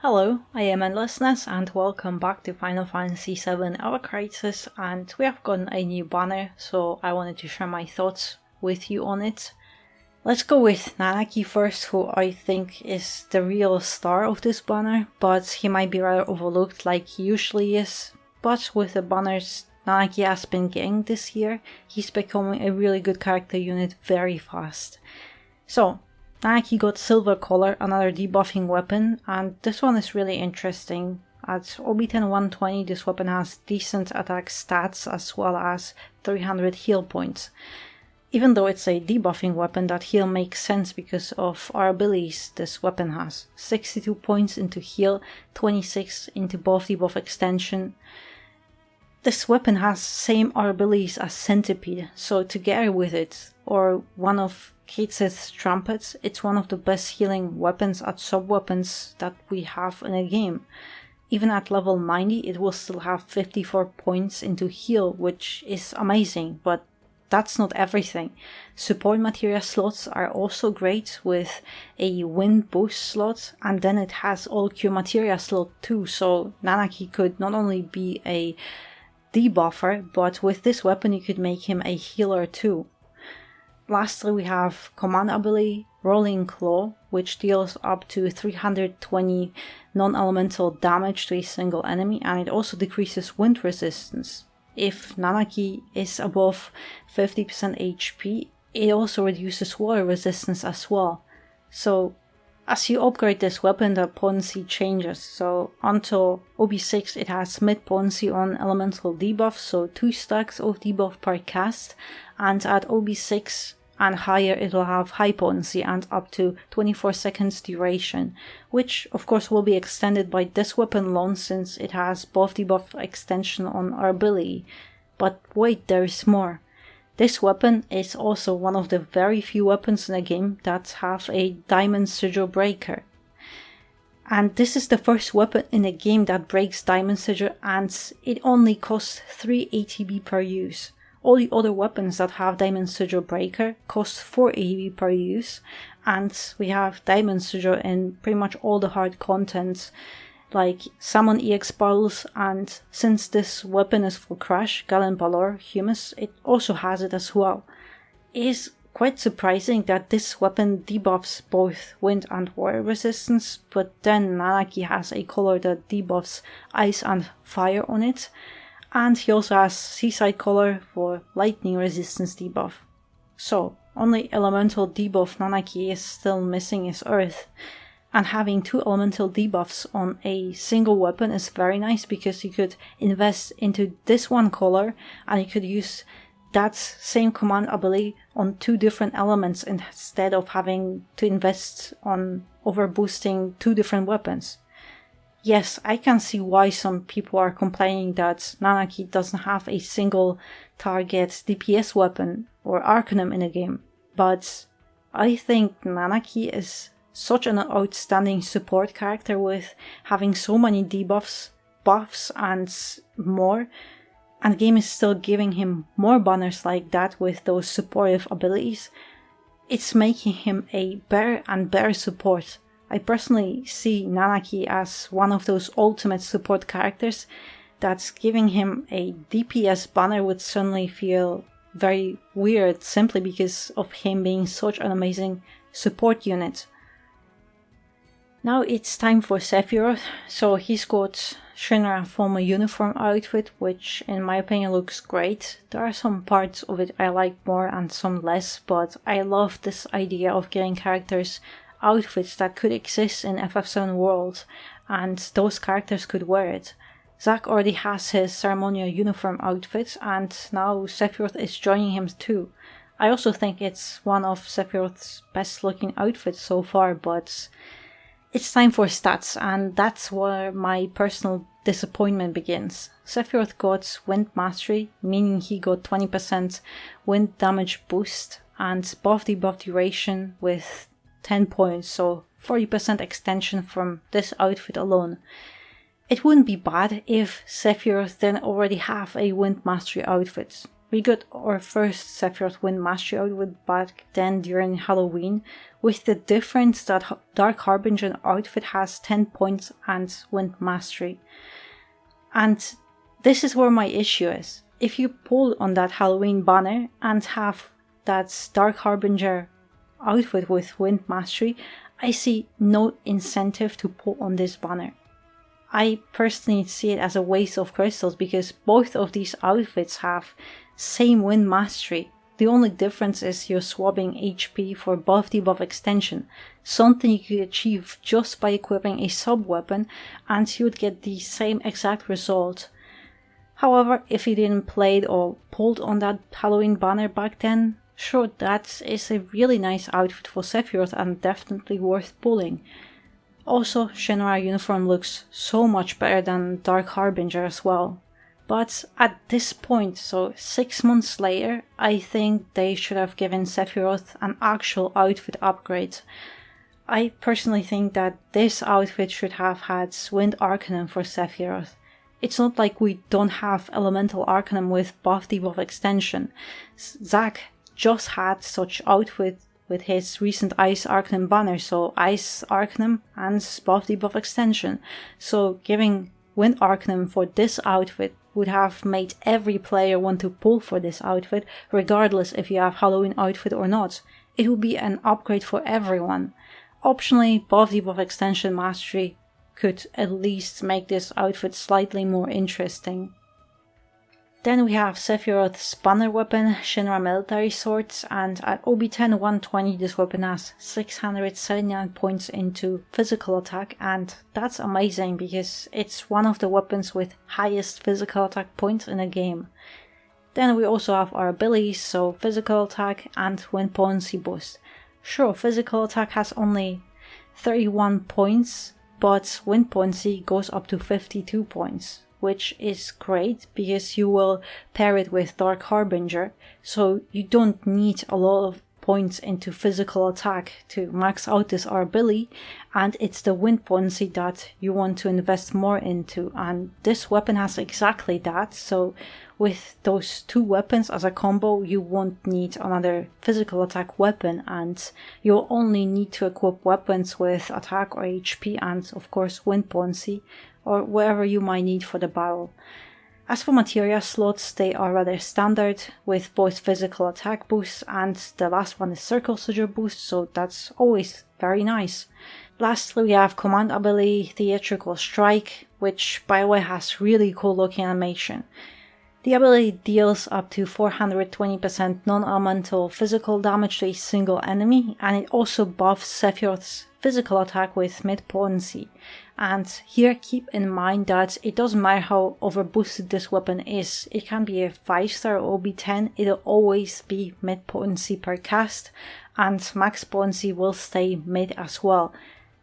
Hello, I am Endlessness and welcome back to Final Fantasy VII Ever Crisis, and we have gotten a new banner, so I wanted to share my thoughts with you on it. Let's go with Nanaki first, who I think is the real star of this banner, but he might be rather overlooked like he usually is. But with the banners Nanaki has been getting this year, he's becoming a really good character unit very fast. So, Nanaki got Silver Collar, another debuffing weapon, and this one is really interesting. At OB10 120, this weapon has decent attack stats as well as 300 heal points. Even though it's a debuffing weapon, that heal makes sense because of our abilities this weapon has. 62 points into heal, 26 into buff debuff extension. This weapon has same R abilities as Centipede, so together with it, or one of Kate's trumpets, it's one of the best healing weapons at sub-weapons that we have in a game. Even at level 90, it will still have 54 points into heal, which is amazing, but that's not everything. Support materia slots are also great with a wind boost slot, and then it has all cure materia slot too, so Nanaki could not only be a debuffer, but with this weapon you could make him a healer too. Lastly, we have command ability Rolling Claw, which deals up to 320 non-elemental damage to a single enemy, and it also decreases wind resistance. If Nanaki is above 50% HP, it also reduces water resistance as well. So, as you upgrade this weapon, the potency changes. So, until OB6 it has mid potency on elemental debuff, so 2 stacks of debuff per cast, and at OB6 and higher it will have high potency and up to 24 seconds duration, which of course will be extended by this weapon alone since it has buff debuff extension on our ability. But wait, there is more. This weapon is also one of the very few weapons in the game that have a Diamond Sigil Breaker. And this is the first weapon in the game that breaks Diamond Sigil, and it only costs 3 ATB per use. All the other weapons that have Diamond Sigil Breaker cost 4 ATB per use, and we have Diamond Sigil in pretty much all the hard contents, like Summon EX Battles, and since this weapon is for Crash, Gallant Balor, Humus, it also has it as well. It is quite surprising that this weapon debuffs both wind and water resistance, but then Nanaki has a color that debuffs ice and fire on it, and he also has Seaside Color for lightning resistance debuff. So, only elemental debuff Nanaki is still missing is Earth. And having 2 elemental debuffs on a single weapon is very nice because you could invest into this one color and you could use that same command ability on 2 different elements instead of having to invest on overboosting 2 different weapons. Yes, I can see why some people are complaining that Nanaki doesn't have a single target DPS weapon or Arcanum in the game, but I think Nanaki is such an outstanding support character with having so many debuffs, buffs and more, and the game is still giving him more banners like that with those supportive abilities. It's making him a better and better support. I personally see Nanaki as one of those ultimate support characters that's giving him a DPS banner would suddenly feel very weird simply because of him being such an amazing support unit. Now it's time for Sephiroth, so he's got Shinra formal uniform outfit, which in my opinion looks great. There are some parts of it I like more and some less, but I love this idea of getting characters outfits that could exist in FF7 world, and those characters could wear it. Zack already has his ceremonial uniform outfit, and now Sephiroth is joining him too. I also think it's one of Sephiroth's best looking outfits so far, but it's time for stats, and that's where my personal disappointment begins. Sephiroth got Wind Mastery, meaning he got 20% wind damage boost, and buff debuff duration with 10 points, so 40% extension from this outfit alone. It wouldn't be bad if Sephiroth then already have a Wind Mastery outfit, We got our first Sephiroth Wind Mastery outfit back then during Halloween, with the difference that Dark Harbinger outfit has 10 points and Wind Mastery. And this is where my issue is. If you pull on that Halloween banner and have that Dark Harbinger outfit with Wind Mastery, I see no incentive to pull on this banner. I personally see it as a waste of crystals because both of these outfits have same Wind Mastery. The only difference is you're swapping HP for buff debuff extension, something you could achieve just by equipping a sub-weapon and you would get the same exact result. However, if you didn't play it or pulled on that Halloween banner back then, sure, that is a really nice outfit for Sephiroth and definitely worth pulling. Also, Shinra uniform looks so much better than Dark Harbinger as well. But at this point, so 6 months later, I think they should have given Sephiroth an actual outfit upgrade. I personally think that this outfit should have had Wind Arcanum for Sephiroth. It's not like we don't have Elemental Arcanum with buff debuff extension. Zack just had such outfit with his recent Ice Arcanum banner, so Ice Arcanum and buff debuff extension. So giving Wind Arcanum for this outfit would have made every player want to pull for this outfit, regardless if you have Halloween outfit or not. It would be an upgrade for everyone. Optionally, buff debuff extension mastery could at least make this outfit slightly more interesting. Then we have Sephiroth's banner weapon, Shinra Military Swords, and at OB10 120 this weapon has 679 points into physical attack, and that's amazing because it's one of the weapons with highest physical attack points in the game. Then we also have our abilities, so physical attack and wind potency boost. Sure, physical attack has only 31 points, but wind potency goes up to 52 points. Which is great because you will pair it with Dark Harbinger, so you don't need a lot of points into physical attack to max out this ability, and it's the wind potency that you want to invest more into, and this weapon has exactly that. So with those two weapons as a combo, you won't need another physical attack weapon, and you'll only need to equip weapons with attack or HP and of course wind potency, or whatever you might need for the battle. As for materia slots, they are rather standard, with both physical attack boosts and the last one is circle soldier boost, so that's always very nice. Lastly, we have command ability Theatrical Strike, which by the way has really cool looking animation. The ability deals up to 420% non-elemental physical damage to a single enemy, and it also buffs Sephiroth's physical attack with mid potency. And here keep in mind that it doesn't matter how overboosted this weapon is. It can be a 5-star OB10, it'll always be mid potency per cast, and max potency will stay mid as well.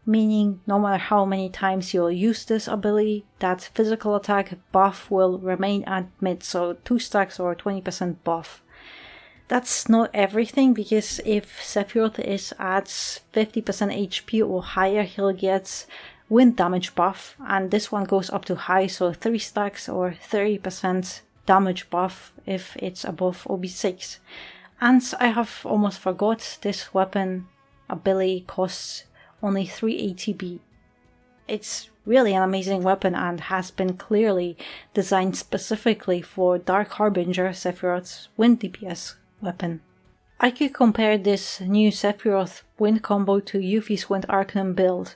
Meaning no matter how many times you'll use this ability, that physical attack buff will remain at mid, so 2 stacks or 20% buff. That's not everything, because if Sephiroth is at 50% HP or higher, he'll get wind damage buff, and this one goes up to high, so 3 stacks or 30% damage buff if it's above OB6. And I have almost forgot, this weapon ability costs only 3 ATB. It's really an amazing weapon and has been clearly designed specifically for Dark Harbinger, Sephiroth's wind DPS weapon. I could compare this new Sephiroth wind combo to Yuffie's Wind Arcanum build.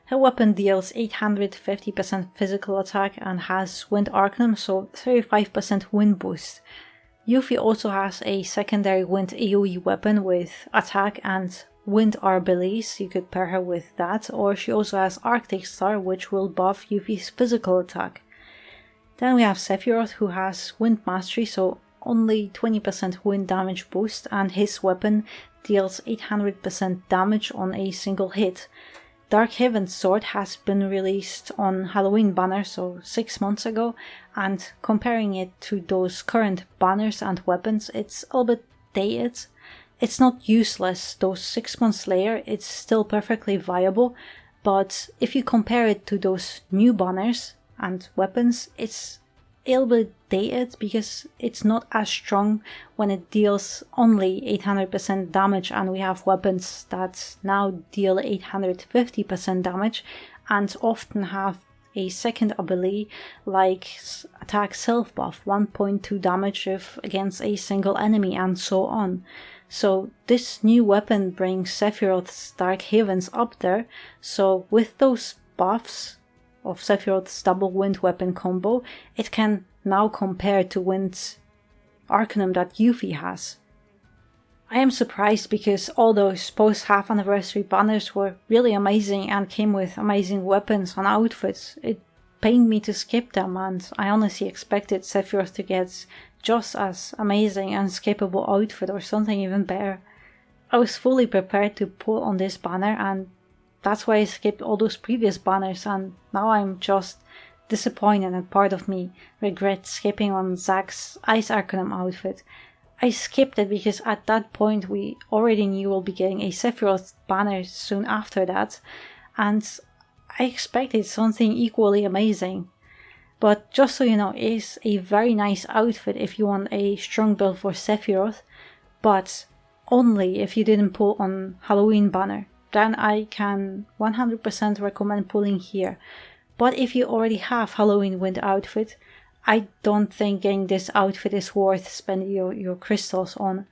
Her weapon deals 850% physical attack and has Wind Arcanum, so 35% wind boost. Yuffie also has a secondary wind AoE weapon with attack and wind abilities, you could pair her with that, or she also has Arctic Star, which will buff Yuffie's physical attack. Then we have Sephiroth, who has Wind Mastery, so only 20% wind damage boost, and his weapon deals 800% damage on a single hit. Dark Heaven's sword has been released on Halloween banner, so 6 months ago, and comparing it to those current banners and weapons, it's a little bit dated. It's not useless, those 6 months later it's still perfectly viable, but if you compare it to those new banners and weapons, it's a little bit dated because it's not as strong when it deals only 800% damage, and we have weapons that now deal 850% damage and often have a second ability like attack self buff, 1.2 damage if against a single enemy, and so on. So this new weapon brings Sephiroth's Dark Havens up there, so with those buffs of Sephiroth's double wind weapon combo, it can now compare to Wind's Arcanum that Yuffie has. I am surprised because all those post-half anniversary banners were really amazing and came with amazing weapons and outfits. It pained me to skip them, and I honestly expected Sephiroth to get just as amazing and skippable outfit or something even better. I was fully prepared to pull on this banner, and that's why I skipped all those previous banners, and now I'm just disappointed, and part of me regrets skipping on Zack's Ice Arcanum outfit. I skipped it because at that point we already knew we'll be getting a Sephiroth banner soon after that, and I expected something equally amazing. But just so you know, it is a very nice outfit if you want a strong build for Sephiroth, but only if you didn't pull on Halloween banner. Then I can 100% recommend pulling here. But if you already have Halloween Wind outfit, I don't think getting this outfit is worth spending your crystals on.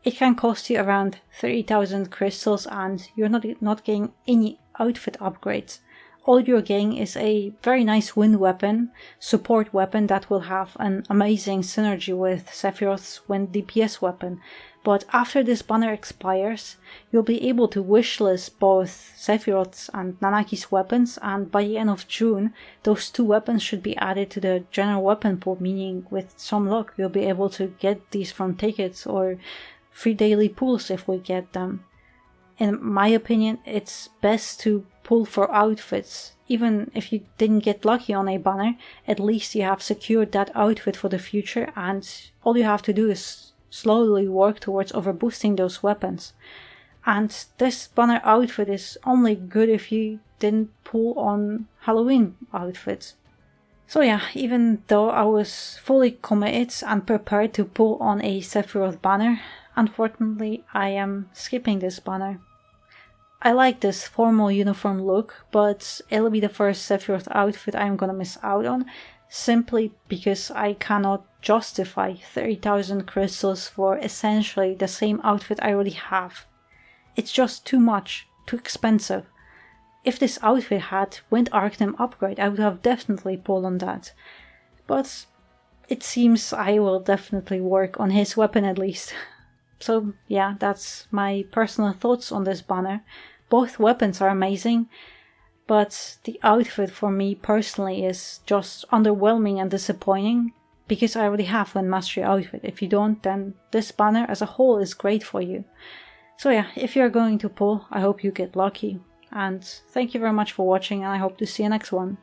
It can cost you around 30,000 crystals and you're not getting any outfit upgrades. All you're getting is a very nice wind weapon, support weapon that will have an amazing synergy with Sephiroth's wind DPS weapon. But after this banner expires, you'll be able to wishlist both Sephiroth's and Nanaki's weapons, and by the end of June, those two weapons should be added to the general weapon pool, meaning with some luck you'll be able to get these from tickets or free daily pools if we get them. In my opinion, it's best to pull for outfits. Even if you didn't get lucky on a banner, at least you have secured that outfit for the future, and all you have to do is slowly work towards overboosting those weapons. And this banner outfit is only good if you didn't pull on Halloween outfits. So yeah, even though I was fully committed and prepared to pull on a Sephiroth banner, unfortunately I am skipping this banner. I like this formal uniform look, but it'll be the first Sephiroth outfit I'm gonna miss out on, simply because I cannot justify 30,000 crystals for essentially the same outfit I already have. It's just too much, too expensive. If this outfit had Wind Arcanum upgrade, I would have definitely pulled on that. But it seems I will definitely work on his weapon at least. So yeah, that's my personal thoughts on this banner. Both weapons are amazing, but the outfit for me personally is just underwhelming and disappointing because I already have one mastery outfit. If you don't, then this banner as a whole is great for you. So yeah, if you're going to pull, I hope you get lucky. And thank you very much for watching, and I hope to see you next one.